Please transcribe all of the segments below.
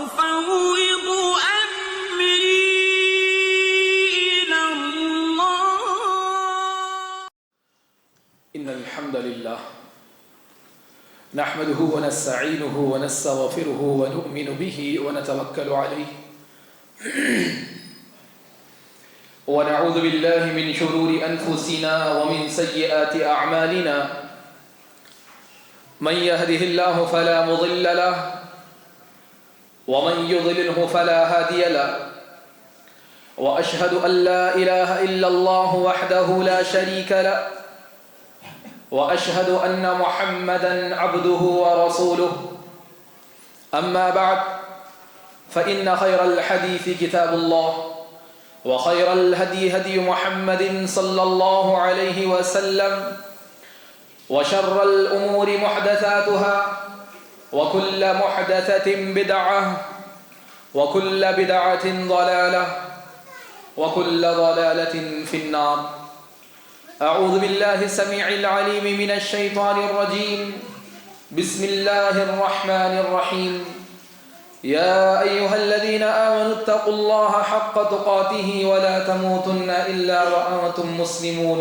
وأفوض أمري إلى الله. إن الحمد لله نحمده ونستعينه ونستغفره ونؤمن به ونتوكل عليه ونعوذ بالله من شرور أنفسنا ومن سيئات أعمالنا من يهده الله فلا مضل له ومن يضلله فلا هادي له وأشهد أن لا إله إلا الله وحده لا شريك له وأشهد أن محمدًا عبده ورسوله أما بعد فإن خير الحديث كتاب الله وخير الهدي هدي محمد صلى الله عليه وسلم وشر الأمور محدثاتها وكل محدثة بدعة وكل بدعة ضلالة وكل ضلالة في النار. أعوذ بالله السميع العليم من الشيطان الرجيم. بسم الله الرحمن الرحيم. يا أيها الذين آمنوا اتقوا الله حق تقاته ولا تموتن إلا وأنتم مسلمون.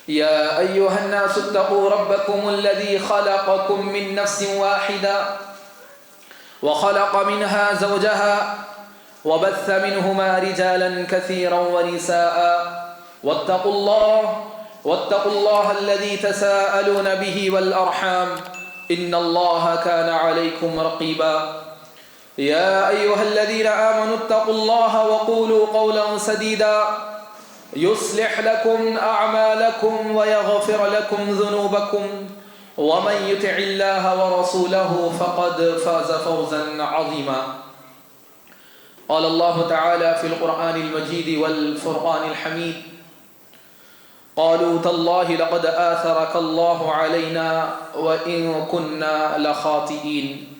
يا أيها الناس اتقوا ربكم الذي خلقكم من نفس واحدة وخلق منها زوجها وبث منهما رجالا كثيرا ونساء واتقوا الله الذي تساءلون به والأرحام إن الله كان عليكم رقيبا. يا أيها الذين آمنوا اتقوا الله وقولوا قولا سديدا يصلح لكم أعمالكم ويغفر لكم ذنوبكم ومن يطع الله ورسوله فقد فاز فوزا عظيما. قال الله تعالى في القرآن المجيد والفرقان الحميد قالوا تالله لقد آثرك الله علينا وإن كنا لخاطئين.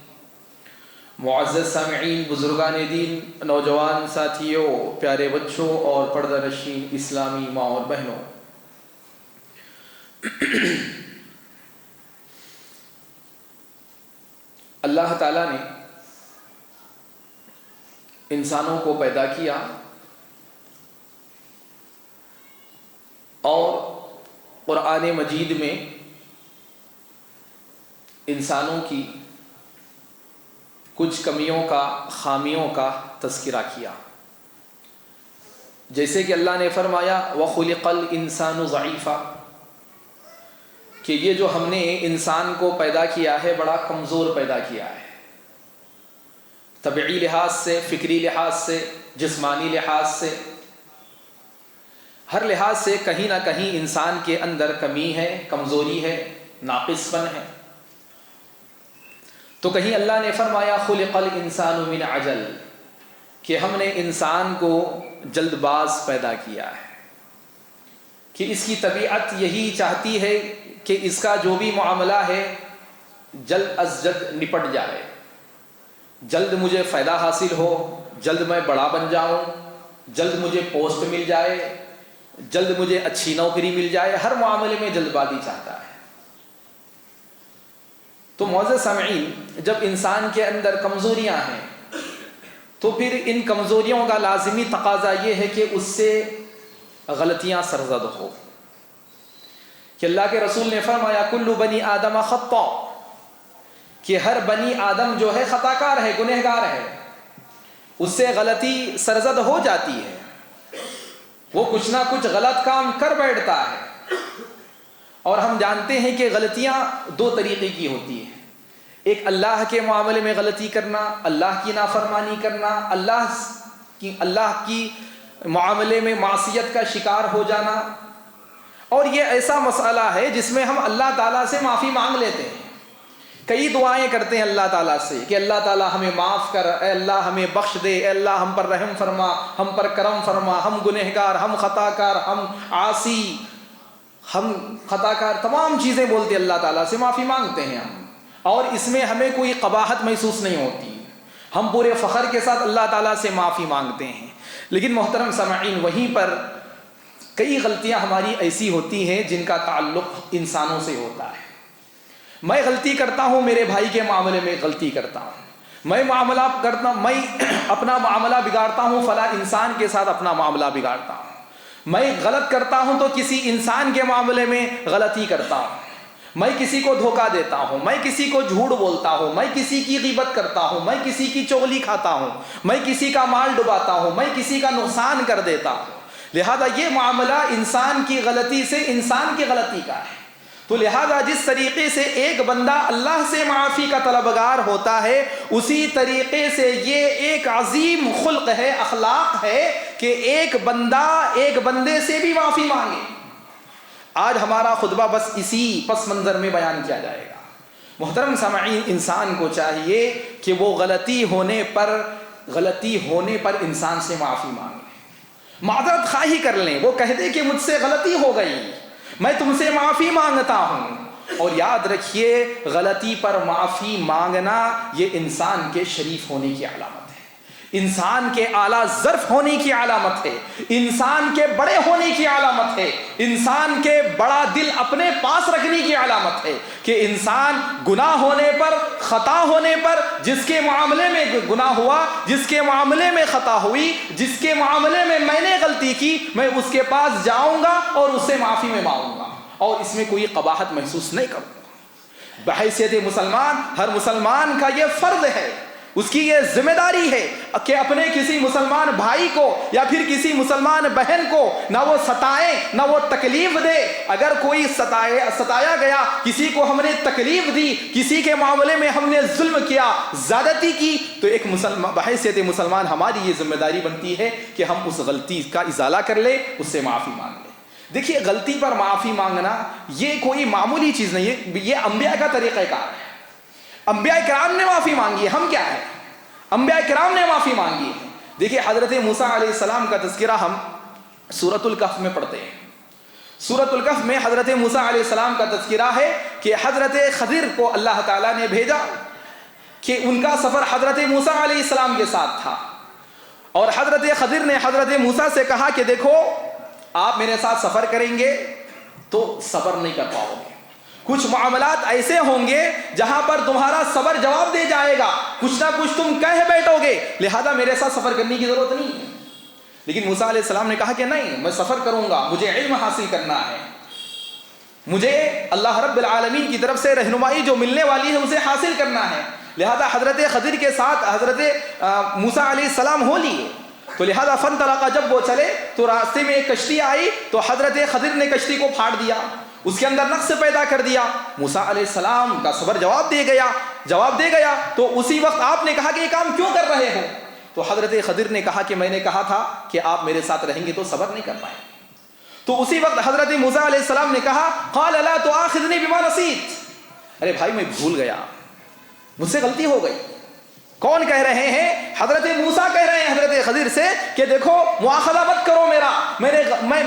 معزز سامعین، بزرگان دین، نوجوان ساتھیوں، پیارے بچوں اور پردہ نشین اسلامی ماں اور بہنوں، اللہ تعالیٰ نے انسانوں کو پیدا کیا اور قرآن مجید میں انسانوں کی کچھ کمیوں کا، خامیوں کا تذکرہ کیا. جیسے کہ اللہ نے فرمایا وَخُلِقَ الْإِنسَانُ ضَعِيفًا، کہ یہ جو ہم نے انسان کو پیدا کیا ہے بڑا کمزور پیدا کیا ہے، طبعی لحاظ سے، فکری لحاظ سے، جسمانی لحاظ سے، ہر لحاظ سے کہیں نہ کہیں انسان کے اندر کمی ہے، کمزوری ہے، ناقص پن ہے. تو کہیں اللہ نے فرمایا خلق الانسان من عجل، کہ ہم نے انسان کو جلد باز پیدا کیا ہے، کہ اس کی طبیعت یہی چاہتی ہے کہ اس کا جو بھی معاملہ ہے جلد از جلد نپٹ جائے، جلد مجھے فائدہ حاصل ہو، جلد میں بڑا بن جاؤں، جلد مجھے پوسٹ مل جائے، جلد مجھے اچھی نوکری مل جائے، ہر معاملے میں جلد بازی چاہتا ہے. تو معزز سامعین، جب انسان کے اندر کمزوریاں ہیں تو پھر ان کمزوریوں کا لازمی تقاضا یہ ہے کہ اس سے غلطیاں سرزد ہو. کہ اللہ کے رسول نے فرمایا کل بنی آدم خطاء، کہ ہر بنی آدم جو ہے خطا کار ہے، گنہگار ہے، اس سے غلطی سرزد ہو جاتی ہے، وہ کچھ نہ کچھ غلط کام کر بیٹھتا ہے. اور ہم جانتے ہیں کہ غلطیاں دو طریقے کی ہوتی ہیں، ایک اللہ کے معاملے میں غلطی کرنا، اللہ کی نافرمانی کرنا، اللہ کی معاملے میں معصیت کا شکار ہو جانا. اور یہ ایسا مسئلہ ہے جس میں ہم اللہ تعالیٰ سے معافی مانگ لیتے ہیں، کئی دعائیں کرتے ہیں اللہ تعالیٰ سے کہ اللہ تعالیٰ ہمیں معاف کر، اے اللہ ہمیں بخش دے، اے اللہ ہم پر رحم فرما، ہم پر کرم فرما، ہم گنہگار، ہم خطا کار، ہم عاصی، ہم خطا کار، تمام چیزیں بولتے اللہ تعالیٰ سے معافی مانگتے ہیں ہم، اور اس میں ہمیں کوئی قباحت محسوس نہیں ہوتی، ہم پورے فخر کے ساتھ اللہ تعالیٰ سے معافی مانگتے ہیں. لیکن محترم سامعین، وہیں پر کئی غلطیاں ہماری ایسی ہوتی ہیں جن کا تعلق انسانوں سے ہوتا ہے. میں غلطی کرتا ہوں میرے بھائی کے معاملے میں غلطی کرتا ہوں، میں اپنا معاملہ بگاڑتا ہوں فلاں انسان کے ساتھ اپنا معاملہ بگاڑتا ہوں، میں غلط کرتا ہوں تو کسی انسان کے معاملے میں غلطی کرتا ہوں، میں کسی کو دھوکہ دیتا ہوں، میں کسی کو جھوٹ بولتا ہوں، میں کسی کی غیبت کرتا ہوں، میں کسی کی چغلی کھاتا ہوں، میں کسی کا مال ڈباتا ہوں، میں کسی کا نقصان کر دیتا ہوں۔ لہذا یہ معاملہ انسان کی غلطی سے انسان کی غلطی کا ہے۔ تو لہذا جس طریقے سے ایک بندہ اللہ سے معافی کا طلبگار ہوتا ہے، اسی طریقے سے یہ ایک عظیم خلق ہے، اخلاق ہے کہ ایک بندہ ایک بندے سے بھی معافی مانگے۔ آج ہمارا خطبہ بس اسی پس منظر میں بیان کیا جائے گا۔ محترم سامعین، انسان کو چاہیے کہ وہ غلطی ہونے پر انسان سے معافی مانگے، معذرت خواہی کر لیں، وہ کہہ دے کہ مجھ سے غلطی ہو گئی، میں تم سے معافی مانگتا ہوں۔ اور یاد رکھیے، غلطی پر معافی مانگنا یہ انسان کے شریف ہونے کی علامت ہے، انسان کے اعلیٰ ظرف ہونے کی علامت ہے، انسان کے بڑے ہونے کی علامت ہے، انسان کے بڑا دل اپنے پاس رکھنے کی علامت ہے کہ انسان گناہ ہونے پر، خطا ہونے پر، جس کے معاملے میں گناہ ہوا، جس کے معاملے میں خطا ہوئی، جس کے معاملے میں میں نے غلطی کی، میں اس کے پاس جاؤں گا اور اس سے معافی میں مانگوں گا، اور اس میں کوئی قباحت محسوس نہیں کروں گا۔ بحیثیت مسلمان، ہر مسلمان کا یہ فرض ہے، اس کی یہ ذمہ داری ہے کہ اپنے کسی مسلمان بھائی کو یا پھر کسی مسلمان بہن کو نہ وہ ستائے نہ وہ تکلیف دے۔ اگر کوئی ستایا گیا، کسی کو ہم نے تکلیف دی، کسی کے معاملے میں ہم نے ظلم کیا، زیادتی کی، تو ایک بحیثیت مسلمان ہماری یہ ذمہ داری بنتی ہے کہ ہم اس غلطی کا ازالہ کر لیں، اس سے معافی مانگ لیں۔ دیکھیے، غلطی پر معافی مانگنا یہ کوئی معمولی چیز نہیں ہے، یہ انبیاء کا طریقہ کار ہے۔ انبیاء کرام نے معافی مانگی ہے، ہم کیا ہے؟ انبیاء کرام نے معافی مانگی ہے۔ دیکھیے، حضرت موسیٰ علیہ السلام کا تذکرہ ہم سورۃ الکہف میں پڑھتے ہیں۔ سورۃ الکہف میں حضرت موسیٰ علیہ السلام کا تذکرہ ہے کہ حضرت خضر کو اللہ تعالیٰ نے بھیجا کہ ان کا سفر حضرت موسیٰ علیہ السلام کے ساتھ تھا، اور حضرت خضر نے حضرت موسیٰ سے کہا کہ دیکھو، آپ میرے ساتھ سفر کریں گے تو صبر نہیں کر پاؤ گے، کچھ معاملات ایسے ہوں گے جہاں پر تمہارا صبر جواب دے جائے گا، کچھ نہ کچھ تم کہہ بیٹھو گے، لہذا میرے ساتھ سفر کرنے کی ضرورت نہیں ہے۔ لیکن موسیٰ علیہ السلام نے کہا کہ نہیں، میں سفر کروں گا، مجھے علم حاصل کرنا ہے، مجھے اللہ رب العالمین کی طرف سے رہنمائی جو ملنے والی ہے اسے حاصل کرنا ہے۔ لہذا حضرت خضر کے ساتھ حضرت موسیٰ علیہ السلام ہو لیے۔ تو لہذا فانطلقا، جب وہ چلے تو راستے میں ایک کشتی آئی، تو حضرت خضر نے کشتی کو پھاڑ دیا، اس کے اندر نقص پیدا کر دیا۔ موسیٰ علیہ السلام کا صبر جواب دے گیا۔ تو اسی وقت آپ نے کہا کہ یہ کام کیوں کر رہے ہو؟ تو حضرت خضر نے کہا کہ میں نے کہا تھا کہ آپ میرے ساتھ رہیں گے تو صبر نہیں کر پائیں گے۔ تو اسی وقت حضرت موسیٰ علیہ السلام نے کہا قال لا تؤاخذنی بما نسیت، ارے بھائی میں بھول گیا، مجھ سے غلطی ہو گئی۔ کون کہہ رہے ہیں؟ حضرت موسیٰ کہہ رہے ہیں حضرت خضر سے کہ دیکھو، مؤاخذہ مت کرو میرا،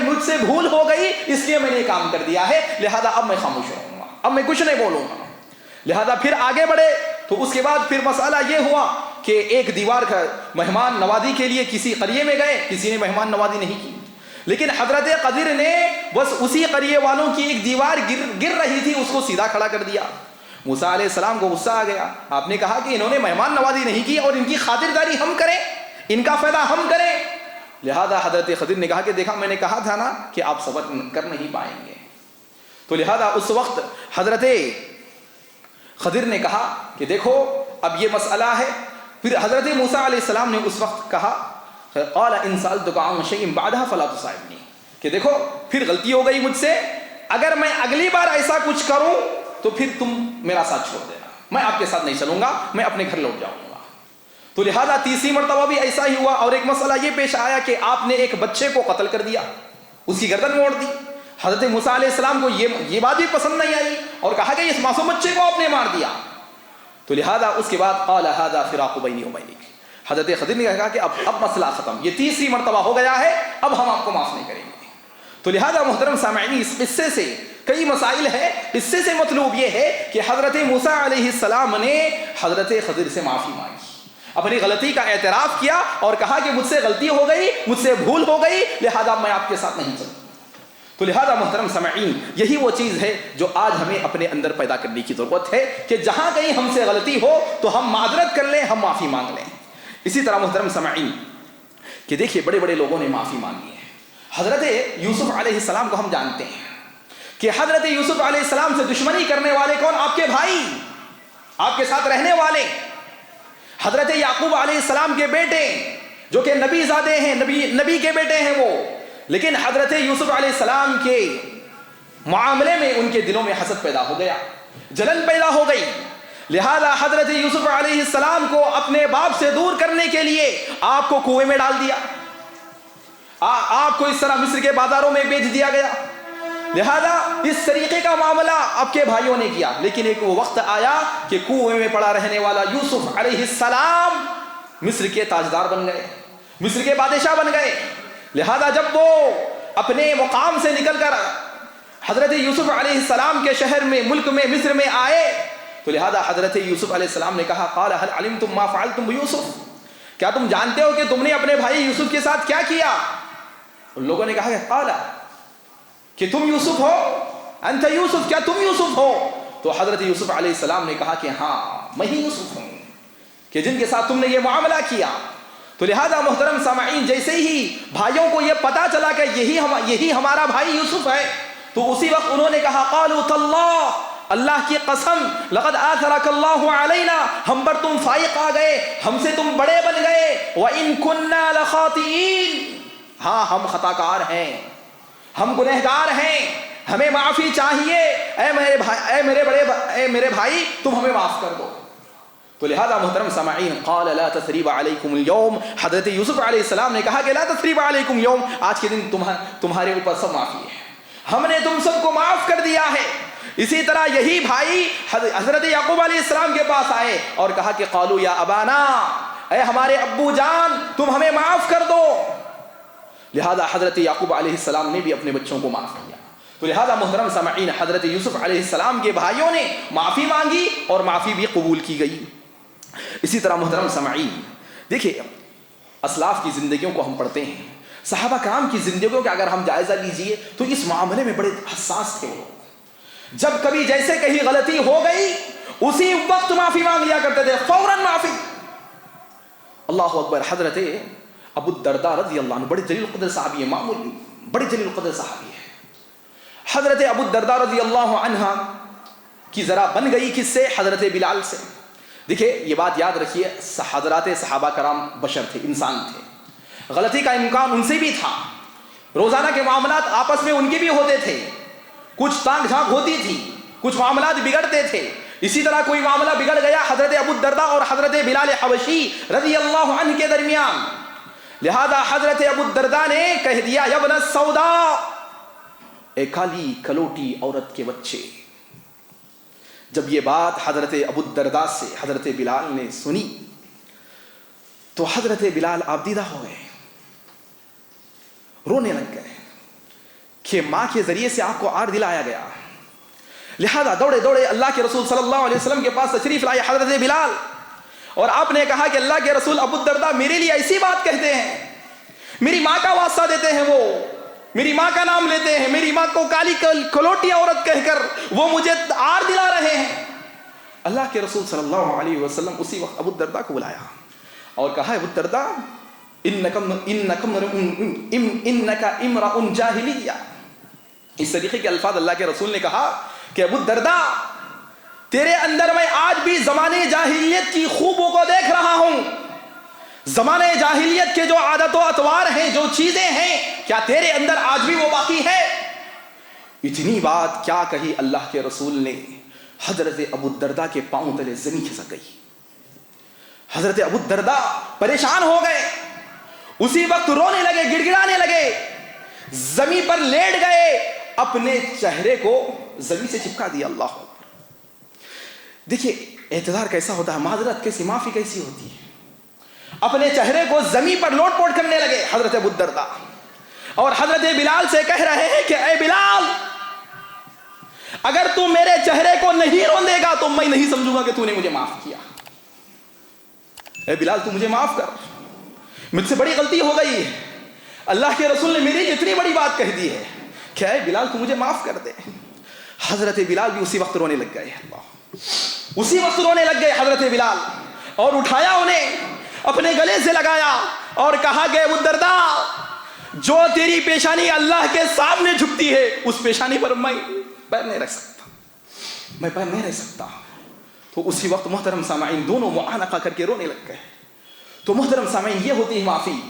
مجھ سے بھول ہو گئی، اس لیے میں نے یہ کام کر دیا ہے، لہذا اب میں خاموش رہوں گا، اب میں کچھ نہیں بولوں گا۔ لہذا پھر آگے بڑھے، تو اس کے بعد پھر مسئلہ یہ ہوا کہ ایک دیوار کا مہمان نوازی کے لیے کسی قریے میں گئے، کسی نے مہمان نوازی نہیں کی، لیکن حضرت خضر نے بس اسی قریے والوں کی ایک دیوار گر رہی تھی، اس کو سیدھا کھڑا کر دیا۔ موسیٰ علیہ السلام کو غصہ آ گیا، آپ نے کہا کہ انہوں نے مہمان نوازی نہیں کی اور ان کی خاطرداری ہم کریں، ان کا فائدہ ہم کریں۔ لہذا حضرت خضر نے کہا کہ دیکھا، میں نے کہا تھا نا کہ آپ صبر کر نہیں پائیں گے۔ تو لہذا اس وقت حضرت خضر نے کہا کہ دیکھو، اب یہ مسئلہ ہے۔ پھر حضرت موسیٰ علیہ السلام نے اس وقت کہا قال ان سألتک عن شیء بعدها فلا تصاحبنی، کہ دیکھو پھر غلطی ہو گئی مجھ سے، اگر میں اگلی بار ایسا کچھ کروں تو پھر تم میرا ساتھ چھوڑ دینا، میں آپ کے ساتھ نہیں چلوں گا، میں اپنے گھر لوٹ جاؤں گا۔ تو لہذا تیسری مرتبہ بھی ایسا ہی ہوا، اور ایک مسئلہ یہ پیش آیا کہ آپ نے ایک بچے کو قتل کر دیا، اس کی گردن موڑ دی۔ حضرت موسیٰ علیہ السلام کو یہ بات بھی پسند نہیں آئی اور کہا کہ اس معصوم بچے کو آپ نے مار دیا۔ تو لہذا اس کے بعد قال هذا فراق بینی وبینک، حضرت خضر نے کہا کہ اب مسئلہ ختم، یہ تیسری مرتبہ ہو گیا ہے، اب ہم آپ کو معاف نہیں کریں گے۔ تو لہذا محترم سامعین، اس قصے سے کئی مسائل ہیں۔ قصے سے مطلوب یہ ہے کہ حضرت موسیٰ علیہ السلام نے حضرت خضر سے معافی مانگی، اپنی غلطی کا اعتراف کیا اور کہا کہ مجھ سے غلطی ہو گئی، مجھ سے بھول ہو گئی، لہذا میں آپ کے ساتھ نہیں چلوں۔ تو تو لہذا محترم سامعین یہی وہ چیز ہے جو آج ہمیں اپنے اندر پیدا کرنے کی ضرورت ہے کہ جہاں کہیں ہم سے غلطی ہو تو ہم معذرت کر لیں, ہم معافی مانگ لیں. اسی طرح محترم سامعین کہ دیکھیے بڑے بڑے لوگوں نے معافی مانگی ہے. حضرت یوسف علیہ السلام کو ہم جانتے ہیں کہ حضرت یوسف علیہ السلام سے دشمنی کرنے والے کون؟ آپ کے بھائی, آپ کے ساتھ رہنے والے. حضرت یعقوب علیہ السلام کے بیٹے جو کہ نبی زادے ہیں, نبی کے بیٹے ہیں وہ, لیکن حضرت یوسف علیہ السلام کے معاملے میں ان کے دلوں میں حسد پیدا ہو گیا, جلن پیدا ہو گئی. لہذا حضرت یوسف علیہ السلام کو اپنے باپ سے دور کرنے کے لیے آپ کو کنویں میں ڈال دیا, آپ کو اس طرح مصر کے بازاروں میں بیچ دیا گیا. لہذا اس طریقے کا معاملہ آپ کے بھائیوں نے کیا, لیکن ایک وہ وقت آیا کہ کنویں میں پڑا رہنے والا یوسف علیہ السلام مصر کے تاجدار بن گئے, مصر کے بادشاہ بن گئے. لہذا جب وہ اپنے مقام سے نکل کر حضرت یوسف علیہ السلام کے شہر میں, ملک میں, مصر میں آئے تو لہذا حضرت یوسف علیہ السلام نے کہا قال هل علمتم ما فعلتم بيوسف, کیا تم جانتے ہو کہ تم نے اپنے بھائی یوسف کے ساتھ کیا کیا؟ ان لوگوں نے کہا کہ قال کہ تم یوسف ہو, انت یوسف, کیا تم یوسف ہو؟ تو حضرت یوسف علیہ السلام نے کہا کہ ہاں میں ہی یوسف ہوں کہ جن کے ساتھ تم نے یہ معاملہ کیا. تو لہذا محترم سامعین جیسے ہی بھائیوں کو یہ پتا چلا کہ یہی ہمارا بھائی یوسف ہے تو اسی وقت انہوں نے کہا قالوا تاللہ, اللہ کی قسم, لقد آثرک اللہ علینا, ہم پر تم فائق آ گئے, ہم سے تم بڑے بن گئے. وَإِن كُنَّا لَخَاطِئِينَ, ہاں ہم خطا کار ہیں, ہم گنہگار ہیں, ہمیں معافی چاہیے. اے میرے بھائی تم ہمیں معاف کر دو. تو لہذا محترم سامعین قال لا تثریب علیکم اليوم, حضرت یوسف علیہ السلام نے کہا کہ لا تثریب علیکم اليوم, آج کے دن تمہارے اوپر سب معافی ہے, ہم نے تم سب کو معاف کر دیا ہے. اسی طرح یہی بھائی حضرت یعقوب علیہ السلام کے پاس آئے اور کہا کہ قالوا یا ابانا, اے ہمارے ابو جان تم ہمیں معاف کر دو. لہذا حضرت یعقوب علیہ السلام نے بھی اپنے بچوں کو معاف کیا. تو لہذا محترم سامعین حضرت یوسف علیہ السلام کے بھائیوں نے معافی مانگی اور معافی بھی قبول کی گئی. اسی طرح محترم سامعین دیکھیے اسلاف کی زندگیوں کو ہم پڑھتے ہیں, صحابہ کرام کی زندگیوں کا اگر ہم جائزہ لیجئے تو اس معاملے میں بڑے حساس تھے وہ. جب کبھی جیسے کہیں غلطی ہو گئی اسی وقت معافی مانگ لیا کرتے تھے, فوراً معافی. اللہ اکبر. حضرت ابو الدرداء رضی اللہ عنہ بڑے جلیل القدر صحابی ہیں, معمولی بڑے جلیل القدر صحابی ہیں. حضرت ابو الدرداء رضی اللہ عنہ کی ذرا بن گئی کس سے؟ حضرت بلال سے. دیکھیں یہ بات یاد رکھیے, حضرات صحابہ کرام بشر تھے, انسان تھے, غلطی کا امکان ان سے بھی تھا, روزانہ کے معاملات آپس میں ان کے بھی ہوتے تھے, کچھ تانگ جھانک ہوتی تھی, کچھ معاملات بگڑتے تھے. اسی طرح کوئی معاملہ بگڑ گیا حضرت ابو الدرداء اور حضرت بلال حبشی رضی اللہ عنہ کے درمیان. لہذا حضرت ابو الدرداء نے کہہ دیا یا ابن السوداء, اے کالی کلوٹی عورت کے بچے. جب یہ بات حضرت ابو الدرداء سے حضرت بلال نے سنی تو حضرت بلال آبدیدہ ہو گئے, رونے لگ گئے کہ ماں کے ذریعے سے آپ کو آر دلایا گیا. لہذا دوڑے دوڑے اللہ کے رسول صلی اللہ علیہ وسلم کے پاس تشریف لائے حضرت بلال, اور آپ نے کہا کہ اللہ کے رسول ابو الدرداء میرے لیے ایسی بات کہتے ہیں, میری ماں کا واسطہ دیتے ہیں, وہ میری ماں کا نام لیتے ہیں, میری ماں کو کالی کلوٹی عورت کہہ کر وہ مجھے آر دلا رہے ہیں. اللہ کے رسول صلی اللہ علیہ وسلم اسی وقت ابو الدرداء کو بلایا اور کہا ابو الدرداء انک امرؤ جاہلیہ. اس طریقے کے الفاظ اللہ کے رسول نے کہا کہ ابو الدرداء تیرے اندر میں آج بھی زمانے جاہلیت کی خوبوں کو دیکھ رہا ہوں. زمانے جاہلیت کے جو عادت و اطوار ہیں, جو چیزیں ہیں, کیا تیرے اندر آج بھی وہ باقی ہے؟ اتنی بات کیا کہی اللہ کے رسول نے, حضرت ابو الدرداء کے پاؤں تلے زمین کھسک گئی. حضرت ابو الدرداء پریشان ہو گئے, اسی وقت رونے لگے, گڑگڑانے لگے, زمین پر لیٹ گئے, اپنے چہرے کو زمین سے چپکا دیا. اللہ اکبر. دیکھیے اعتذار کیسا ہوتا ہے, معذرت کیسی, معافی کیسی ہوتی ہے. اپنے چہرے کو زمین پر لوٹ پوٹ کرنے لگے حضرت ابو الدرداء, اور حضرت بلال سے کہہ رہے ہیں کہ اے بلال, اگر تو میرے چہرے کو نہیں روندے گا تو میں نہیں سمجھوں گا کہ تو نے مجھے معاف کیا. اے بلال تو مجھے معاف کر, مجھ سے بڑی غلطی ہو گئی ہے, اللہ کے رسول نے میری اتنی بڑی بات کہہ دی ہے, کہ اے بلال تو مجھے معاف کر دے. حضرت بلال بھی اسی وقت رونے لگ گئے. اسی وقت رونے لگ گئے حضرت بلال, اور اٹھایا انہیں اپنے گلے سے لگایا اور کہا کہ ابو الدرداء, جو تیری پیشانی اللہ کے سامنے جھکتی ہے اس پیشانی پر میں پیر نہیں رکھ سکتا, میں پیر نہیں رکھ سکتا. تو اسی وقت محترم سامعین دونوں معانقہ کر کے رونے لگ گئے. تو محترم سامعین یہ ہوتی ہے معافی,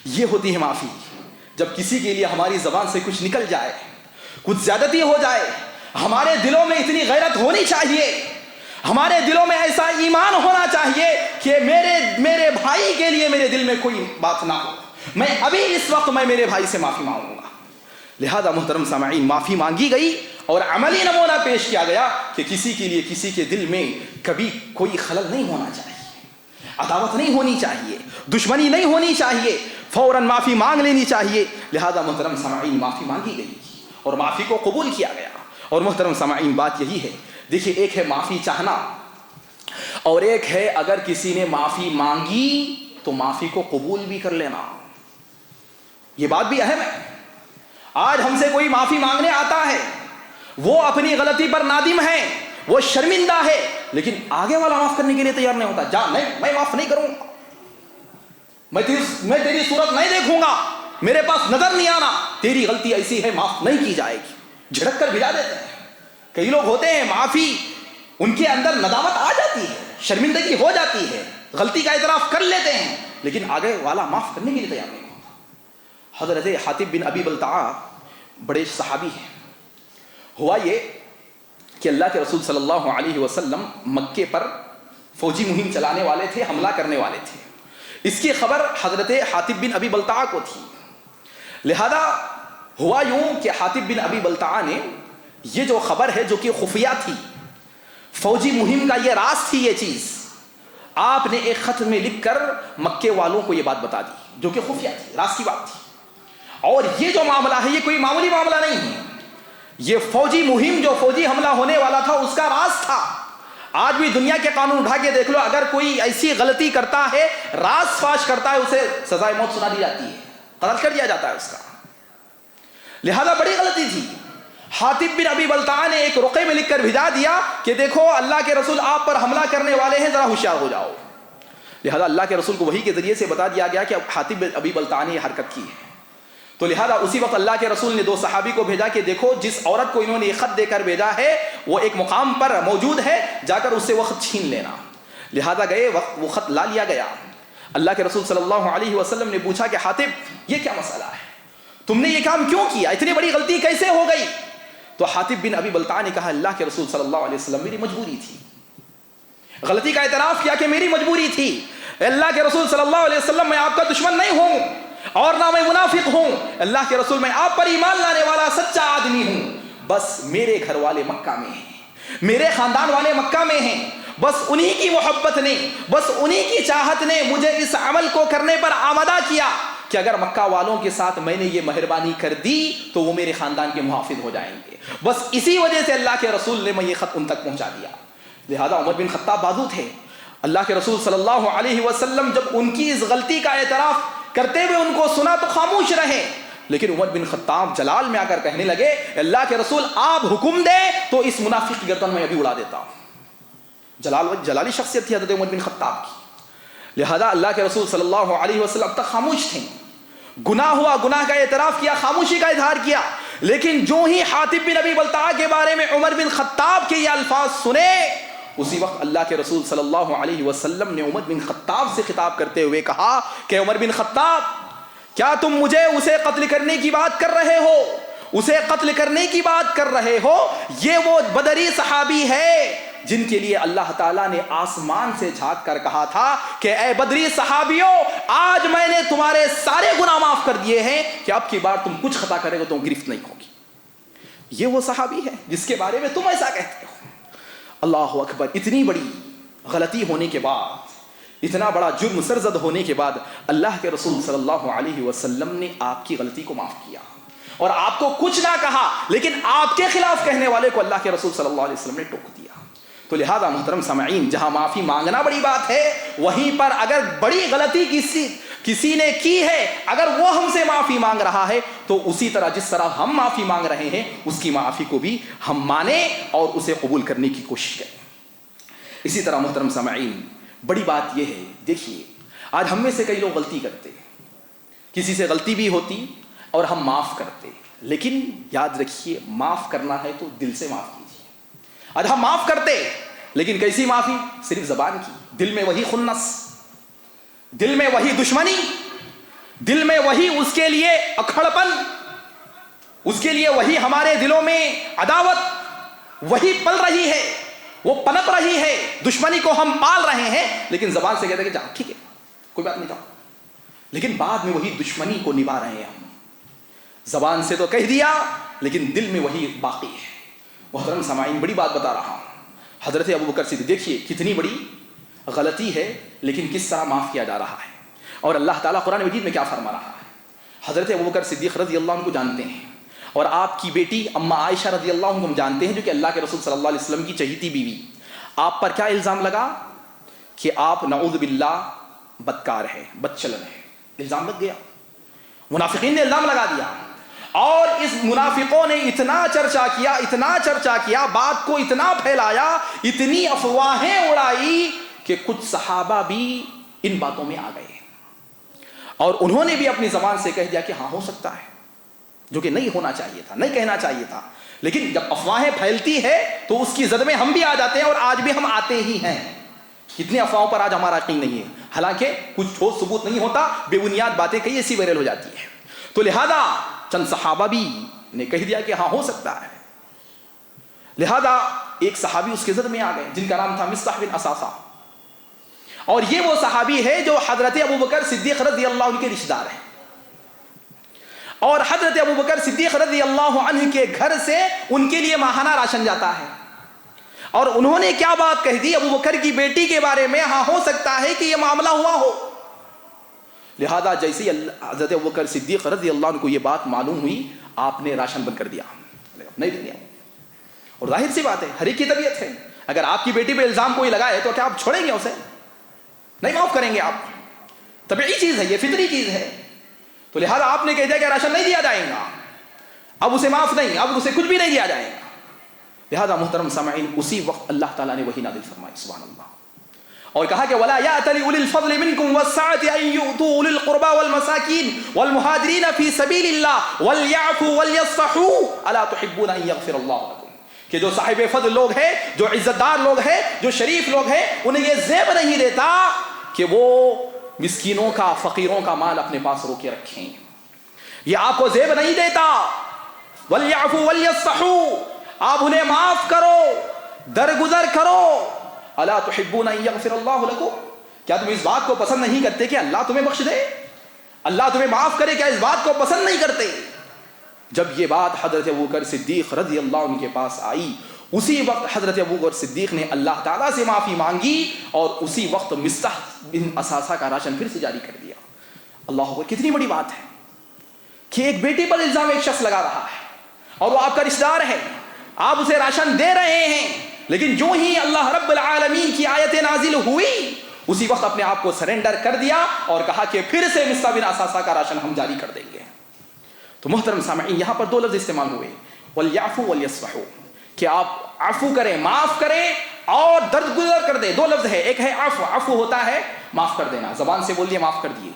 یہ ہوتی ہے معافی. جب کسی کے لیے ہماری زبان سے کچھ نکل جائے, کچھ زیادتی ہو جائے, ہمارے دلوں میں اتنی غیرت ہونی چاہیے, ہمارے دلوں میں ایسا ایمان ہونا چاہیے کہ میرے بھائی کے لیے میرے دل میں کوئی بات نہ ہو, میں ابھی اس وقت میں میرے بھائی سے معافی مانگوں گا. لہذا محترم سامعین معافی مانگی گئی اور عملی نمونہ پیش کیا گیا کہ کسی کے لیے کسی کے دل میں کبھی کوئی خلل نہیں ہونا چاہیے, عداوت نہیں ہونی چاہیے, دشمنی نہیں ہونی چاہیے, فوراً معافی مانگ لینی چاہیے. لہذا محترم سامعین معافی مانگی گئی اور معافی کو قبول کیا گیا. اور محترم سامعین بات یہی ہے, دیکھیے ایک ہے معافی چاہنا اور ایک ہے اگر کسی نے معافی مانگی تو معافی کو قبول بھی کر لینا. یہ بات بھی اہم ہے. آج ہم سے کوئی معافی مانگنے آتا ہے, وہ اپنی غلطی پر نادم ہے, وہ شرمندہ ہے, لیکن آگے والا معاف کرنے کے لیے تیار نہیں ہوتا. جا نہیں, میں معاف نہیں کروں گا, میں تیری صورت نہیں دیکھوں گا, میرے پاس نظر نہیں آنا, تیری غلطی ایسی ہے معاف نہیں کی جائے گی. جھڑک کر بھجا دیتے ہیں. کئی لوگ ہوتے ہیں معافی ان کے اندر ندامت آ جاتی ہے, شرمندگی ہو جاتی ہے, غلطی کا اعتراف کر لیتے ہیں, لیکن آگے والا معاف کرنے کے لیے تیار نہیں ہوتا. حضرت حاتب بن ابی بلتعہ بڑے صحابی ہیں. ہوا یہ کہ اللہ کے رسول صلی اللہ علیہ وسلم مکے پر فوجی مہم چلانے والے تھے, حملہ کرنے والے تھے. اس کی خبر حضرت حاتب بن ابی بلتعہ کو تھی. لہذا ہوا یوں کہ حاتب بن ابی بلتعہ نے یہ جو خبر ہے جو کہ خفیہ تھی, فوجی مہم کا یہ راز تھی, یہ چیز آپ نے ایک خط میں لکھ کر مکے والوں کو یہ بات بتا دی جو کہ خفیہ تھی, راز کی بات تھی. اور یہ جو معاملہ ہے یہ کوئی معمولی معاملہ نہیں ہے, یہ فوجی مہم جو فوجی حملہ ہونے والا تھا اس کا راز تھا. آج بھی دنیا کے قانون اٹھا کے دیکھ لو, اگر کوئی ایسی غلطی کرتا ہے, راز فاش کرتا ہے, اسے سزائے موت سنا دی جاتی ہے, قتل کر دیا جاتا ہے اس کا. لہذا بڑی غلطی تھی. حاتب بن ابی بلتعہ نے ایک رقعے میں لکھ کر بھیجا دیا کہ دیکھو اللہ کے رسول آپ پر حملہ کرنے والے ہیں, ذرا ہوشیار ہو جاؤ. لہذا اللہ کے رسول کو وحی کے ذریعے سے بتا دیا گیا کہ حاتب بن ابی بلتعہ نے یہ حرکت کی ہے. تو لہذا اسی وقت اللہ کے رسول نے 2 صحابی کو بھیجا کہ دیکھو جس عورت کو انہوں نے یہ خط دے کر بھیجا ہے وہ ایک مقام پر موجود ہے, جا کر اس سے وہ خط چھین لینا. لہذا گئے, وہ خط لا لیا گیا. اللہ کے رسول صلی اللہ علیہ وسلم نے پوچھا کہ حاتب یہ کیا مسئلہ ہے, تم نے یہ کام کیوں کیا, اتنی بڑی غلطی کیسے ہو گئی؟ تو حاتب بن ابی بلتعہ نے کہا اللہ کے رسول صلی اللہ علیہ وسلم میری مجبوری تھی. غلطی کا اعتراف کیا کہ میری مجبوری تھی. اللہ کے رسول صلی اللہ علیہ وسلم میں آپ کا دشمن نہیں ہوں اور نہ میں منافق ہوں, اللہ کے رسول میں آپ پر ایمان لانے والا سچا آدمی ہوں. بس میرے گھر والے مکہ میں ہیں, میرے خاندان والے مکہ میں ہیں, بس انہی کی محبت نے, بس انہی کی چاہت نے مجھے اس عمل کو کرنے پر آمادہ کیا کہ اگر مکہ والوں کے ساتھ میں نے یہ مہربانی کر دی تو وہ میرے خاندان کے محافظ ہو جائیں گے. بس اسی وجہ سے اللہ کے رسول نے میں یہ خط ان تک پہنچا دیا. لہذا عمر بن خطاب بازو تھے. اللہ کے رسول صلی اللہ علیہ وسلم جب ان کی اس غلطی کا اعتراف کرتے ہوئے ان کو سنا تو خاموش رہے, لیکن عمر بن خطاب جلال میں آ کر کہنے لگے اللہ کے رسول آپ حکم دیں تو اس منافق کی گردن میں ابھی اڑا دیتا ہوں. جلالی شخصیت تھی حضرت عمر بن خطاب کی. لہذا اللہ کے رسول صلی اللہ علیہ وسلم اب تک خاموش تھے. گناہ ہوا, گناہ کا اعتراف کیا, خاموشی کا اظہار کیا, لیکن جو ہی حاتب بن ابی بلتعہ کے بارے میں عمر بن خطاب کے یہ الفاظ سنے, اسی وقت اللہ کے رسول صلی اللہ علیہ وسلم نے عمر بن خطاب سے خطاب کرتے ہوئے کہا کہ عمر بن خطاب کیا تم مجھے اسے قتل کرنے کی بات کر رہے ہو, اسے قتل کرنے کی بات کر رہے ہو؟ یہ وہ بدری صحابی ہے جن کے لیے اللہ تعالیٰ نے آسمان سے جھانک کر کہا تھا کہ اے بدری صحابیوں آج میں نے تمہارے سارے گناہ معاف کر دیے ہیں کہ اب کی بار تم کچھ خطا کرے گا تو گرفت نہیں ہوگی. یہ وہ صحابی ہے جس کے بارے میں تم ایسا کہتے ہو. اللہ اکبر. اتنی بڑی غلطی ہونے کے بعد, اتنا بڑا جرم سرزد ہونے کے بعد اللہ کے رسول صلی اللہ علیہ وسلم نے آپ کی غلطی کو معاف کیا اور آپ کو کچھ نہ کہا, لیکن آپ کے خلاف کہنے والے کو اللہ کے رسول صلی اللہ علیہ وسلم نے ٹوک دیا. تو لہذا محترم سامعین, جہاں معافی مانگنا بڑی بات ہے, وہیں پر اگر بڑی غلطی کسی کسی نے کی ہے اگر وہ ہم سے معافی مانگ رہا ہے تو اسی طرح جس طرح ہم معافی مانگ رہے ہیں اس کی معافی کو بھی ہم مانیں اور اسے قبول کرنے کی کوشش کریں. اسی طرح محترم سامعین بڑی بات یہ ہے, دیکھیے آج ہم میں سے کئی لوگ غلطی کرتے, کسی سے غلطی بھی ہوتی اور ہم معاف کرتے, لیکن یاد رکھیے معاف کرنا ہے تو دل سے معاف کیجیے. آج ہم معاف کرتے لیکن کیسی معافی؟ صرف زبان کی, دل میں وہی خنس, دل میں وہی دشمنی, دل میں وہی اس کے لیے اکھڑپن, اس کے لیے وہی ہمارے دلوں میں عداوت وہی پل رہی ہے, وہ پنپ رہی ہے, دشمنی کو ہم پال رہے ہیں لیکن زبان سے کہتے ہیں کہ جاؤ ٹھیک ہے کوئی بات نہیں جاؤ, لیکن بعد میں وہی دشمنی کو نبھا رہے ہیں ہم. زبان سے تو کہہ دیا لیکن دل میں وہی باقی ہے. محترم سامعین بڑی بات بتا رہا ہوں, حضرت ابوبکر صدیق دیکھیے کتنی بڑی غلطی ہے لیکن کس طرح معاف کیا جا رہا ہے. اور اللہ تعالیٰ قرآن مجید میں کیا فرما رہا ہے. حضرت ابوبکر صدیق رضی اللہ عنہ کو جانتے ہیں اور آپ کی بیٹی اما عائشہ رضی اللہ عنہ کو ہم جانتے ہیں جو کہ اللہ کے رسول صلی اللہ علیہ وسلم کی چہیتی بیوی. آپ پر کیا الزام لگا کہ آپ نعوذ باللہ بدکار ہیں, بدچلن ہیں, الزام لگ گیا. منافقین نے الزام لگا دیا اور اس منافقوں نے اتنا چرچا کیا, بات کو اتنا پھیلایا, اتنی افواہیں اڑائی کہ کچھ صحابہ بھی ان باتوں میں آ گئے اور انہوں نے بھی اپنی زبان سے کہہ دیا کہ ہاں ہو سکتا ہے, جو کہ نہیں ہونا چاہیے تھا, نہیں کہنا چاہیے تھا. لیکن جب افواہیں پھیلتی ہے تو اس کی زد میں ہم بھی آ جاتے ہیں اور آج بھی ہم آتے ہی ہیں. کتنی افواہوں پر آج ہمارا یقین نہیں ہے, حالانکہ کچھ ٹھوس ثبوت نہیں ہوتا, بے بنیاد باتیں کئی ایسی وائرل ہو جاتی ہیں. تو لہذا چند صحابہ بھی نے کہہ دیا کہ ہاں ہو سکتا ہے. لہذا ایک صحابی اس کے زد میں آ گئے جن کا نام تھا مصطح بن اساسہ, اور یہ وہ صحابی ہے جو حضرت ابوبکر صدیق رضی اللہ عنہ کے رشتہ دار ہیں. اور حضرت ابوبکر صدیق رضی اللہ عنہ کے گھر سے ان کے لیے ماہانہ راشن جاتا ہے. اور انہوں نے کیا بات کہہ دی ابوبکر کی بیٹی کے بارے میں, ہاں ہو سکتا ہے کہ یہ معاملہ ہوا ہو. لہذا جیسے حضرت ابوبکر صدیق رضی اللہ عنہ کو یہ بات معلوم ہوئی, آپ نے راشن بند کر دیا, نہیں دیا. اور ظاہر سی بات ہے, ہر ایک کی طبیعت ہے, اگر آپ کی بیٹی پہ الزام کوئی لگائے تو کیا آپ چھوڑیں گے اسے؟ نہیں معاف کریں گے آپ. طبیعی چیز ہے, یہ فطری چیز ہے. تو لہذا آپ نے کہہ دیا کہ راشن نہیں دیا جائے گا, اب اسے معاف نہیں, اب اسے کچھ بھی نہیں دیا جائے گا. لہذا محترم سامعین اسی وقت اللہ تعالیٰ نے وہی نازل فرمائی سبحان اللہ, اور کہا کہ وَلَا يَأْتَلِ أُولِي الْفَضْلِ مِنْكُمْ وَالسَّعَةِ أَن يُؤْتُوا أُولِي الْقُرْبَى وَالْمَسَاكِينِ وَالْمُهَاجِرِينَ فِي سَبِيلِ اللَّهِ وَلْيَعْفُوا وَلْيَصْفَحُوا أَلَا تُحِبُّونَ أَن يَغْفِرَ اللَّهُ لَكُمْ. کہ جو صاحب فضل لوگ ہیں, جو عزت دار لوگ ہیں, جو شریف لوگ ہیں, انہیں یہ زیب نہیں دیتا کہ وہ مسکینوں کا, فقیروں کا مال اپنے پاس روکے رکھیں. یہ آپ کو زیب نہیں دیتا. وَلْيَعْفُوا وَلْيَصْفَحُوا, آپ انہیں معاف کرو, درگزر کرو. الا تحبون ان یغفر اللہ لکم, کیا تم اس بات کو پسند نہیں کرتے کہ اللہ تمہیں بخش دے, اللہ تمہیں معاف کرے, کیا اس بات کو پسند نہیں کرتے؟ جب یہ بات حضرت ابوبکر صدیق رضی اللہ عنہ کے پاس آئی, اسی وقت حضرت ابوبکر صدیق نے اللہ تعالیٰ سے معافی مانگی اور اسی وقت مصطح بن اساسہ کا راشن پھر سے جاری کر دیا. اللہ اکبر, کتنی بڑی بات ہے کہ ایک بیٹی پر الزام ایک شخص لگا رہا ہے اور وہ آپ کا رشتہ دار ہے, آپ اسے راشن دے رہے ہیں, لیکن جو ہی اللہ رب العالمین کی آیت نازل ہوئی اسی وقت اپنے آپ کو سرنڈر کر دیا اور کہا کہ پھر سے مصطح بن اساسہ کا راشن ہم جاری کر دیں گے. تو محترم سامعین یہاں پر دو لفظ استعمال ہوئے, وَلْيَعْفُوا وَلْيَصْفَحُوا, کہ آپ عفو کریں, معاف کریں اور درگزر کر دیں. دو لفظ ہے, ایک ہے عفو, عفو ہوتا ہے معاف کر دینا, زبان سے بول دیے معاف کر دیے.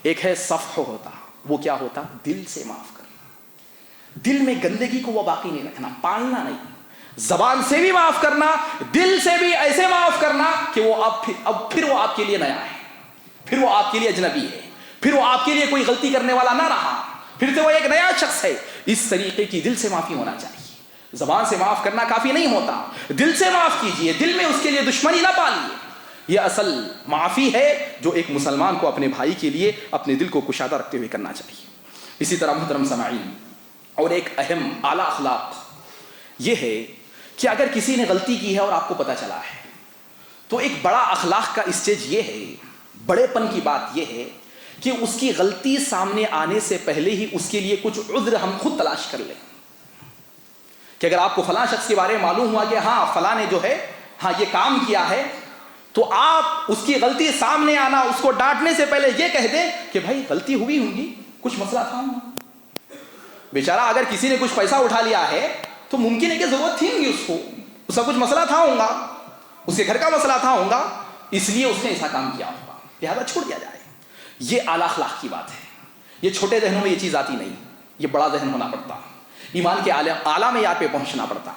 ایک ہے صفح ہوتا, وہ کیا ہوتا؟ دل سے معاف کرنا, دل میں گندگی کو وہ باقی نہیں رکھنا, پالنا نہیں. زبان سے بھی معاف کرنا, دل سے بھی ایسے معاف کرنا کہ وہ اب پھر وہ آپ کے لیے نیا ہے, پھر وہ آپ کے لیے اجنبی ہے, پھر وہ آپ کے لیے کوئی غلطی کرنے والا نہ رہا, پھر سے وہ ایک نیا شخص ہے. اس طریقے کی دل سے معافی ہونا چاہیے. زبان سے معاف کرنا کافی نہیں ہوتا, دل سے معاف کیجئے, دل میں اس کے لیے دشمنی نہ پالیے. یہ اصل معافی ہے جو ایک مسلمان کو اپنے بھائی کے لیے اپنے دل کو کشادہ رکھتے ہوئے کرنا چاہیے. اسی طرح محترم سامعین اور ایک اہم اعلیٰ اخلاق یہ ہے کہ اگر کسی نے غلطی کی ہے اور آپ کو پتہ چلا ہے تو ایک بڑا اخلاق کا اسٹیج یہ ہے, بڑے پن کی بات یہ ہے کہ اس کی غلطی سامنے آنے سے پہلے ہی اس کے لیے کچھ عذر ہم خود تلاش کر لیں. کہ اگر آپ کو فلاں شخص کے بارے میں معلوم ہوا کہ ہاں فلاں نے جو ہے ہاں یہ کام کیا ہے, تو آپ اس کی غلطی سامنے آنا، اس کو ڈانٹنے سے پہلے یہ کہہ دیں کہ بھائی غلطی ہوئی ہوگی، کچھ مسئلہ تھا ہوگا۔ بیچارہ اگر کسی نے کچھ پیسہ اٹھا لیا ہے تو ممکن ہے کہ ضرورت تھی ہوگی اس کو، اس کا کچھ مسئلہ تھا ہوگا، اس کے گھر کا مسئلہ تھا ہوگا، اس لیے اس نے ایسا کام کیا ہوگا، لہذا چھوڑ دیا جائے۔ یہ اعلیٰ اخلاق کی بات ہے، یہ چھوٹے ذہنوں میں یہ چیز آتی نہیں، یہ بڑا ذہن ہونا پڑتا، ایمان کے اعلیٰ معیار پہ پہنچنا پڑتا۔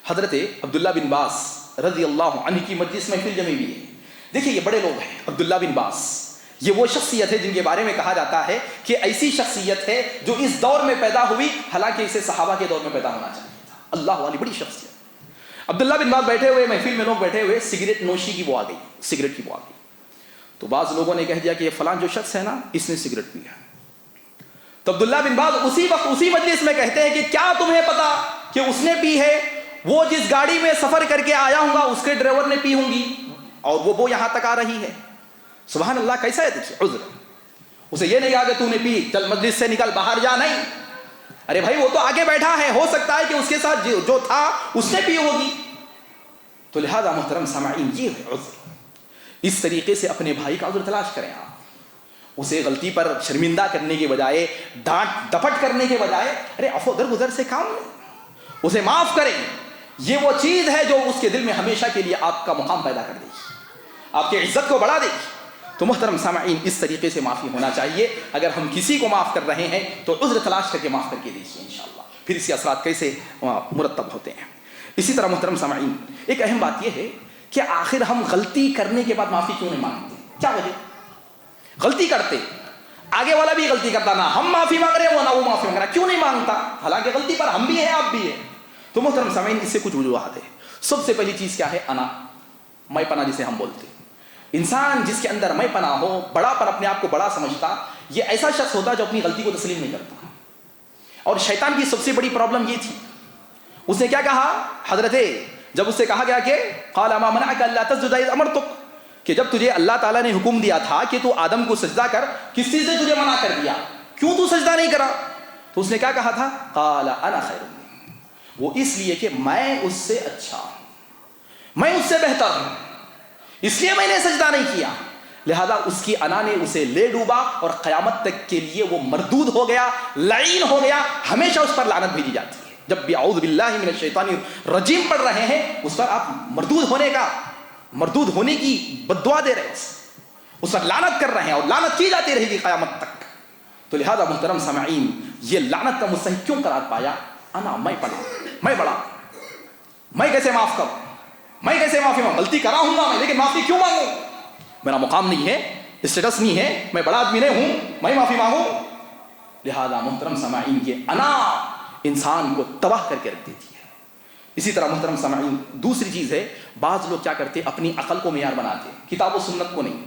حضرت عبداللہ بن باز رضی اللہ عنہ کی مجلس میں محفل جمی ہوئی ہے۔ دیکھیے یہ بڑے لوگ ہیں، عبداللہ بن باز، یہ وہ شخصیت ہے جن کے بارے میں کہا جاتا ہے کہ ایسی شخصیت ہے جو اس دور میں پیدا ہوئی، حالانکہ اسے صحابہ کے دور میں پیدا ہونا چاہیے تھا۔ اللہ والی بڑی شخصیت۔ عبداللہ بن باز بیٹھے ہوئے محفل میں، لوگ بیٹھے ہوئے، سگریٹ نوشی کی وہ آ گئی، سگریٹ کی وہ آ گئی، تو بعض لوگوں نے کہہ دیا کہ یہ فلاں جو شخص ہے نا، اس نے سگریٹ پی ہے۔ تو عبداللہ بن باز اسی وقت اسی مجلس میں کہتے ہیں کہ کیا تمہیں پتا کہ اس نے پی ہے؟ وہ جس گاڑی میں سفر کر کے آیا ہوں گا اس کے ڈرائیور نے پی ہوں گی، اور وہ یہاں تک آ رہی ہے۔ سبحان اللہ، کیسا ہے دیکھیے عذر۔ اسے یہ نہیں کہا کہ تو نے پی، چل مجلس سے نکل باہر جا، نہیں، ارے بھائی وہ تو آگے بیٹھا ہے، ہو سکتا ہے کہ اس کے ساتھ جو تھا اس نے پی ہوگی۔ تو لہذا محترم سامعین، یہ ہے عذر۔ اس طریقے سے اپنے بھائی کا عذر تلاش کریں آپ، اسے غلطی پر شرمندہ کرنے کے بجائے، ڈانٹ ڈپٹ کرنے کے بجائے، ارے عفو درگزر سے کام لیں، اسے معاف کریں۔ یہ وہ چیز ہے جو اس کے دل میں ہمیشہ کے لیے آپ کا مقام پیدا کر دے گی، آپ کی عزت کو بڑھا دے گی۔ تو محترم سامعین، اس طریقے سے معافی ہونا چاہیے۔ اگر ہم کسی کو معاف کر رہے ہیں تو عذر تلاش کر کے معاف کر کے دیجیے انشاءاللہ، پھر اس کے اثرات کیسے مرتب ہوتے ہیں۔ اسی طرح محترم سامعین، ایک اہم بات یہ ہے کہ آخر ہم غلطی کرنے کے بعد معافی کیوں نہیں مانگتے؟ کیا وجہ؟ غلطی کرتے، آگے والا بھی غلطی کرتا، نہ ہم معافی مانگ رہے ہیں نہ وہ معافی مانگ رہا، کیوں نہیں مانگتا؟ حالانکہ غلطی پر ہم بھی ہیں، آپ بھی ہیں۔ تو محترم سامعین، اس سے کچھ وجوہات ہیں۔ سب سے پہلی چیز کیا ہے؟ انا، میں پنا جسے ہم بولتے ہیں۔ انسان جس کے اندر میں پنا ہو، بڑا پر اپنے آپ کو بڑا سمجھتا، یہ ایسا شخص ہوتا جو اپنی غلطی کو تسلیم نہیں کرتا۔ اور شیطان کی سب سے بڑی پرابلم یہ تھی، اس نے کیا کہا؟ حضرت جب اس سے کہا گیا کہ قال ما منعك الا تسجد اذ امرتك، کہ جب تجھے اللہ تعالیٰ نے حکم دیا تھا کہ تو آدم کو سجدہ کر، کس چیز نے تجھے منع کر دیا؟ کیوں تو سجدہ نہیں کرا؟ تو اس نے کیا کہا تھا؟ قال انا خیر منه، وہ اس لیے کہ میں اس سے اچھا ہوں، میں اس سے بہتر ہوں، اس لیے میں نے سجدہ نہیں کیا۔ لہذا اس کی انا نے اسے لے ڈوبا، اور قیامت تک کے لیے وہ مردود ہو گیا، لعین ہو گیا، ہمیشہ اس پر لعنت بھیجی جاتی ہے۔ جب بھی اعوذ باللہ من الشیطان الرجیم پڑھ رہے ہیں، اس پر آپ مردود ہونے کی بد دعا دے رہے ہیں، اس پر لعنت کر رہے ہیں، اور لعنت کی جاتی رہے گی قیامت تک۔ تو لہذا محترم سامعین، یہ لعنت کا مستحق کیوں قرار پایا؟ انا، میں پڑا، میں بڑا، میں کیسے معاف کروں، میں کیسے معافی مانگوں؟ غلطی کرا ہوں گا میں، لیکن معافی کیوں مانگوں؟ میرا مقام نہیں ہے، اسٹیٹس نہیں ہے، میں بڑا آدمی نہیں ہوں، میں معافی مانگوں؟ لہذا محترم سامعین، یہ انا انسان کو تباہ کر کے رکھ دیتی ہے۔ اسی طرح محترم سامعین، دوسری چیز ہے، بعض لوگ کیا کرتے ہیں؟ اپنی عقل کو معیار بناتے ہیں، کتاب و سنت کو نہیں،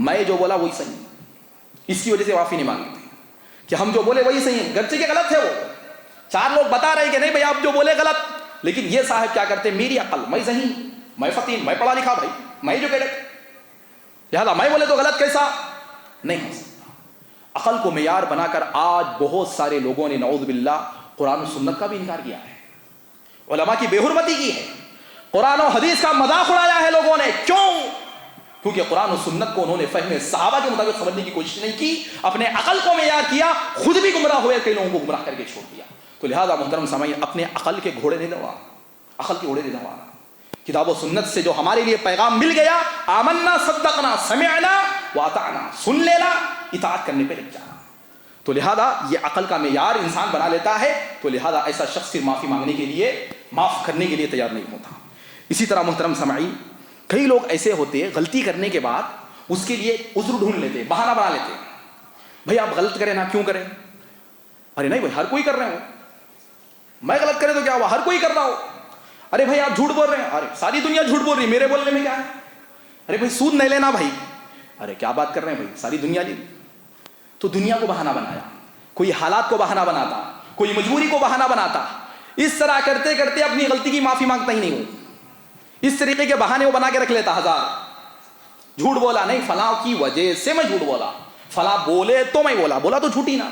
میں جو بولا وہی صحیح، اس کی وجہ سے معافی نہیں مانگتے کہ ہم جو بولے وہی صحیح ہے، گرچہ کہ غلط ہے، وہ چار لوگ بتا رہے کہ نہیں بھائی آپ جو بولے غلط، لیکن یہ صاحب کیا کرتے ہیں؟ میری عقل، میں ذہین، میں فقیر، میں پڑھا لکھا، بھائی میں جو کہہ لہذا میں بولے تو غلط کیسا؟ نہیں ہو سکتا۔ عقل کو معیار بنا کر آج بہت سارے لوگوں نے نعوذ باللہ قرآن و سنت کا بھی انکار کیا ہے، علماء کی بے حرمتی کی ہے، قرآن و حدیث کا مذاق اڑایا ہے لوگوں نے۔ کیوں؟ کیونکہ قرآن و سنت کو انہوں نے فہم صحابہ کے مطابق سمجھنے کی کوشش نہیں کی، اپنے عقل کو معیار کیا، خود بھی گمراہ ہوئے، کئی لوگوں کو گمراہ کر کے چھوڑ دیا۔ تو لہذا محترم سامعین، اپنے عقل کے گھوڑے نہیں لڑوانا، عقل کے گھوڑے نہیں لڑوانا۔ کتاب و سنت سے جو ہمارے لیے پیغام مل گیا، آمنا صدقنا سمعنا واطعنا، سن لینا، اطاعت کرنے پہ لگ جانا۔ تو لہذا یہ عقل کا معیار انسان بنا لیتا ہے، تو لہذا ایسا شخص پھر معافی مانگنے کے لیے، معاف کرنے کے لیے تیار نہیں ہوتا۔ اسی طرح محترم سامعین، کئی لوگ ایسے ہوتے ہیں غلطی کرنے کے بعد اس کے لیے عذر ڈھونڈ لیتے، بہانہ بنا لیتے، بھائی آپ غلط کریں نا، کیوں کریں؟ ارے نہیں بھائی، ہر کوئی کر رہے ہو، میں غلط کرے تو کیا ہوا، ہر کوئی کر رہا ہو۔ ارے بھائی آپ جھوٹ بول رہے ہیں، ارے ساری دنیا جھوٹ بول رہی ہے، میرے بولنے میں کیا ہے؟ ارے بھائی سود نہیں لینا بھائی، ارے کیا بات کر رہے ہیں بھائی، ساری دنیا لی۔ تو دنیا کو بہانہ بنایا، کوئی حالات کو بہانہ بناتا، کوئی مجبوری کو بہانہ بناتا، اس طرح کرتے کرتے اپنی غلطی کی معافی مانگتا ہی نہیں ہو، اس طریقے کے بہانے وہ بنا کے رکھ لیتا ہزار۔ جھوٹ بولا نہیں، فلاں کی وجہ سے میں جھوٹ بولا، فلاں بولے تو میں بولا تو جھوٹ ہی نا،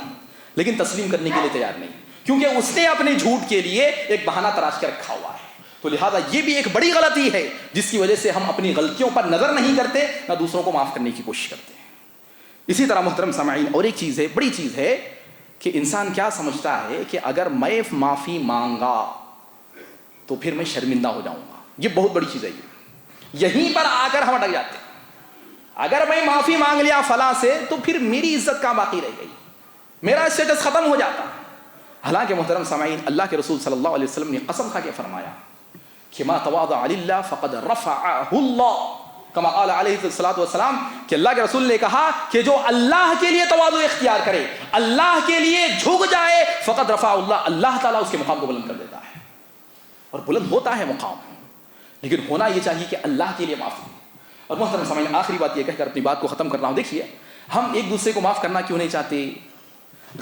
لیکن تسلیم کرنے کے لیے تیار نہیں، کیونکہ اس نے اپنے جھوٹ کے لیے ایک بہانہ تراش کے رکھا ہوا ہے۔ تو لہٰذا یہ بھی ایک بڑی غلطی ہے جس کی وجہ سے ہم اپنی غلطیوں پر نظر نہیں کرتے نہ دوسروں کو معاف کرنے کی کوشش کرتے ہیں. اسی طرح محترم سامعین اور ایک چیز ہے, بڑی چیز ہے کہ انسان کیا سمجھتا ہے کہ اگر میں معافی مانگا تو پھر میں شرمندہ ہو جاؤں گا. یہ بہت بڑی چیز ہے. یہیں پر آ کر ہم اٹک جاتے ہیں. اگر میں معافی مانگ لیا فلاں سے تو پھر میری عزت کہاں باقی رہ گئی, میرا اسٹیٹس ختم ہو جاتا. حالانکہ محترم سامعین اللہ کے رسول صلی اللہ علیہ وسلم نے قسم کھا کے فرمایا کہ ما تواضع للہ فقد رفعہ اللہ, کما قال علیہ الصلوۃ والسلام, کہ اللہ کے رسول نے کہا کہ جو اللہ کے لیے تواضع اختیار کرے, اللہ کے لیے جھک جائے, فقد رفعہ اللہ, اللہ تعالیٰ اس کے مقام کو بلند کر دیتا ہے. اور بلند ہوتا ہے مقام, لیکن ہونا یہ چاہیے کہ اللہ کے لیے معافی. اور محترم سامعین آخری بات یہ کہہ کر اپنی بات کو ختم کر رہا ہوں. دیکھیے ہم ایک دوسرے کو معاف کرنا کیوں نہیں چاہتے,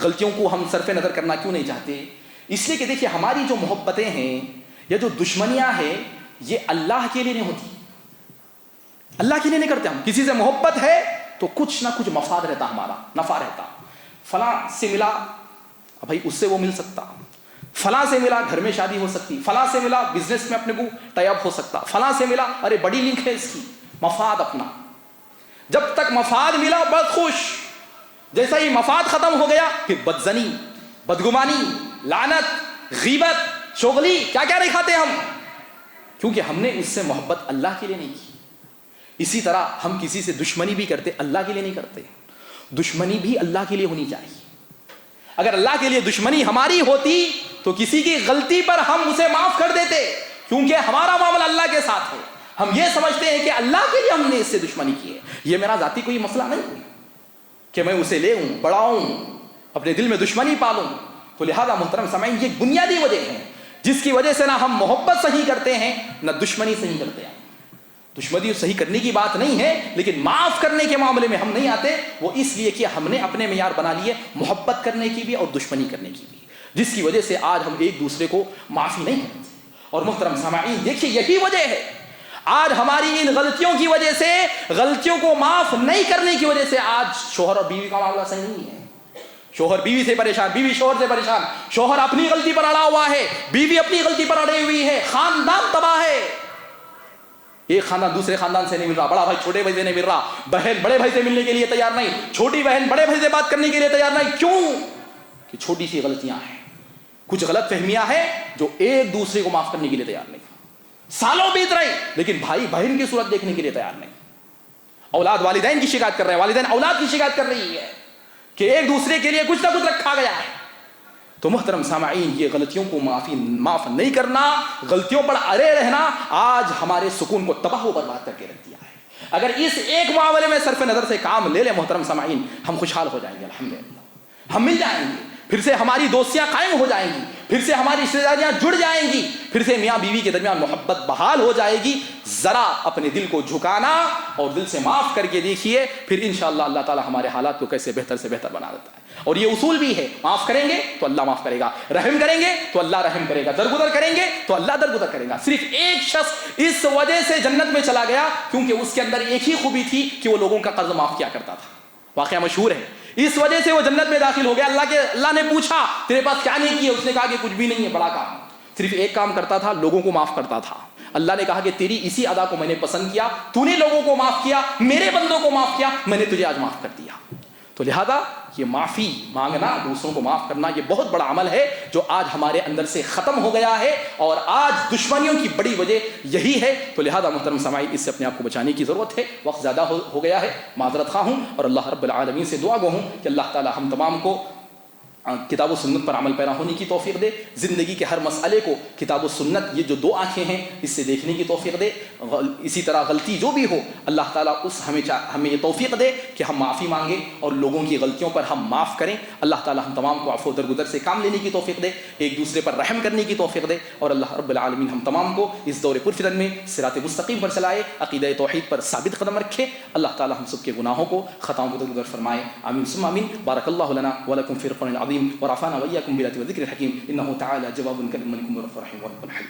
غلطیوں کو ہم صرف نظر کرنا کیوں نہیں چاہتے؟ اس لیے کہ دیکھیے ہماری جو محبتیں ہیں یا جو دشمنیاں ہیں یہ اللہ کے لیے نہیں ہوتی, اللہ کے لیے نہیں کرتے. ہم کسی سے محبت ہے تو کچھ نہ کچھ مفاد رہتا, ہمارا نفع رہتا. فلاں سے ملا بھائی اس سے وہ مل سکتا, فلاں سے ملا گھر میں شادی ہو سکتی, فلاں سے ملا بزنس میں اپنے کو ٹائی اپ ہو سکتا, فلاں سے ملا ارے بڑی لنک ہے اس کی, مفاد اپنا. جب تک مفاد ملا بس خوش, جیسا ہی مفاد ختم ہو گیا پھر بدزنی, بدگمانی, لعنت, غیبت, چغلی, کیا کیا نہیں کھاتے ہم, کیونکہ ہم نے اس سے محبت اللہ کے لیے نہیں کی. اسی طرح ہم کسی سے دشمنی بھی کرتے اللہ کے لیے نہیں کرتے, دشمنی بھی اللہ کے لیے ہونی چاہیے. اگر اللہ کے لیے دشمنی ہماری ہوتی تو کسی کی غلطی پر ہم اسے معاف کر دیتے, کیونکہ ہمارا معاملہ اللہ کے ساتھ ہے. ہم یہ سمجھتے ہیں کہ اللہ کے لیے ہم نے اس سے دشمنی کی ہے, یہ میرا ذاتی کوئی مسئلہ نہیں کہ میں اسے لے ہوں, بڑھاؤں, اپنے دل میں دشمنی پالوں. تو لہذا محترم سامعین یہ بنیادی وجہ ہے جس کی وجہ سے نہ ہم محبت صحیح کرتے ہیں نہ دشمنی صحیح کرتے ہیں. دشمنی صحیح کرنے کی بات نہیں ہے, لیکن معاف کرنے کے معاملے میں ہم نہیں آتے. وہ اس لیے کہ ہم نے اپنے معیار بنا لیے محبت کرنے کی بھی اور دشمنی کرنے کی بھی, جس کی وجہ سے آج ہم ایک دوسرے کو معافی نہیں کرتے. اور محترم سامعین دیکھیے یہی وجہ ہے آج ہماری ان غلطیوں کی وجہ سے, غلطیوں کو معاف نہیں کرنے کی وجہ سے آج شوہر اور بیوی کا معاملہ صحیح نہیں ہے. شوہر بیوی سے پریشان, بیوی شوہر سے پریشان, شوہر اپنی غلطی پر اڑا ہوا ہے, بیوی اپنی غلطی پر اڑی ہوئی ہے, خاندان تباہ ہے. ایک خاندان دوسرے خاندان سے نہیں مل رہا, بڑا بھائی چھوٹے بھائی سے نہیں مل رہا, بہن بڑے بھائی سے ملنے کے لیے تیار نہیں, چھوٹی بہن بڑے بھائی سے بات کرنے کے لیے تیار نہیں. کیوں؟ کہ چھوٹی سی غلطیاں ہیں, کچھ غلط فہمیاں ہیں جو ایک دوسرے کو معاف کرنے کے لیے تیار نہیں. سالوں بیت رہے لیکن بھائی بہن کی صورت دیکھنے کے لیے تیار نہیں. اولاد والدین کی شکایت کر رہے ہیں, والدین اولاد کی شکایت کر رہی ہے کہ ایک دوسرے کے لیے کچھ نہ کچھ رکھا گیا ہے. تو محترم سامعین یہ غلطیوں کو معاف نہیں کرنا, غلطیوں پر اڑے رہنا آج ہمارے سکون کو تباہ و برباد کر کے رکھ دیا ہے. اگر اس ایک معاملے میں صرف نظر سے کام لے لیں محترم سامعین, ہم خوشحال ہو جائیں گے, الحمدللہ ہم مل جائیں گے, پھر سے ہماری دوستیاں قائم ہو جائیں گی, پھر سے ہماری رشتہ داریاں جڑ جائیں گی, پھر سے میاں بیوی کے درمیان محبت بحال ہو جائے گی. ذرا اپنے دل کو جھکانا اور دل سے معاف کر کے دیکھیے, پھر انشاءاللہ اللہ تعالی ہمارے حالات کو کیسے بہتر سے بہتر بنا دیتا ہے. اور یہ اصول بھی ہے, معاف کریں گے تو اللہ معاف کرے گا, رحم کریں گے تو اللہ رحم کرے گا, درگزر کریں گے تو اللہ درگزر کرے گا. صرف ایک شخص اس وجہ سے جنت میں چلا گیا کیونکہ اس کے اندر ایک ہی خوبی تھی کہ وہ لوگوں کا قرض معاف کیا کرتا تھا. واقعہ مشہور ہے, اس وجہ سے وہ جنت میں داخل ہو گیا. اللہ نے پوچھا تیرے پاس کیا نہیں کیا, اس نے کہا کہ کچھ بھی نہیں ہے, بڑا کام, صرف ایک کام کرتا تھا, لوگوں کو معاف کرتا تھا. اللہ نے کہا کہ تیری اسی ادا کو میں نے پسند کیا, تو نے لوگوں کو معاف کیا, میرے بندوں کو معاف کیا, میں نے تجھے آج معاف کر دیا. تو لہذا یہ معافی مانگنا, دوسروں کو معاف کرنا, یہ بہت بڑا عمل ہے جو آج ہمارے اندر سے ختم ہو گیا ہے, اور آج دشمنیوں کی بڑی وجہ یہی ہے. تو لہذا محترم سامعین اس سے اپنے آپ کو بچانے کی ضرورت ہے. وقت زیادہ ہو گیا ہے, معذرت خواہ ہوں, اور اللہ رب العالمین سے دعا گو ہوں کہ اللہ تعالی ہم تمام کو کتاب و سنت پر عمل پیرا ہونے کی توفیق دے, زندگی کے ہر مسئلے کو کتاب و سنت, یہ جو دو آنکھیں ہیں, اس سے دیکھنے کی توفیق دے. اسی طرح غلطی جو بھی ہو اللہ تعالیٰ ہمیں یہ توفیق دے کہ ہم معافی مانگیں اور لوگوں کی غلطیوں پر ہم معاف کریں. اللہ تعالیٰ ہم تمام کو عفو درگزر سے کام لینے کی توفیق دے, ایک دوسرے پر رحم کرنے کی توفیق دے, اور اللہ رب العالمین ہم تمام کو اس دور پرفتن میں صراط مستقیم پر چلائے, عقیدہ توحید پر ثابت قدم رکھے. اللہ تعالیٰ ہم سب کے گناہوں کو, خطاؤں کو درگزر فرمائے. آمین ثم آمین. بارک اللہ لنا ولکم فی القرآن العظیم ورفعنا وإياكم بالآيات والذكر الحكيم إنه تعالى جواب كريم ملك ورب رحيم ورب حليم.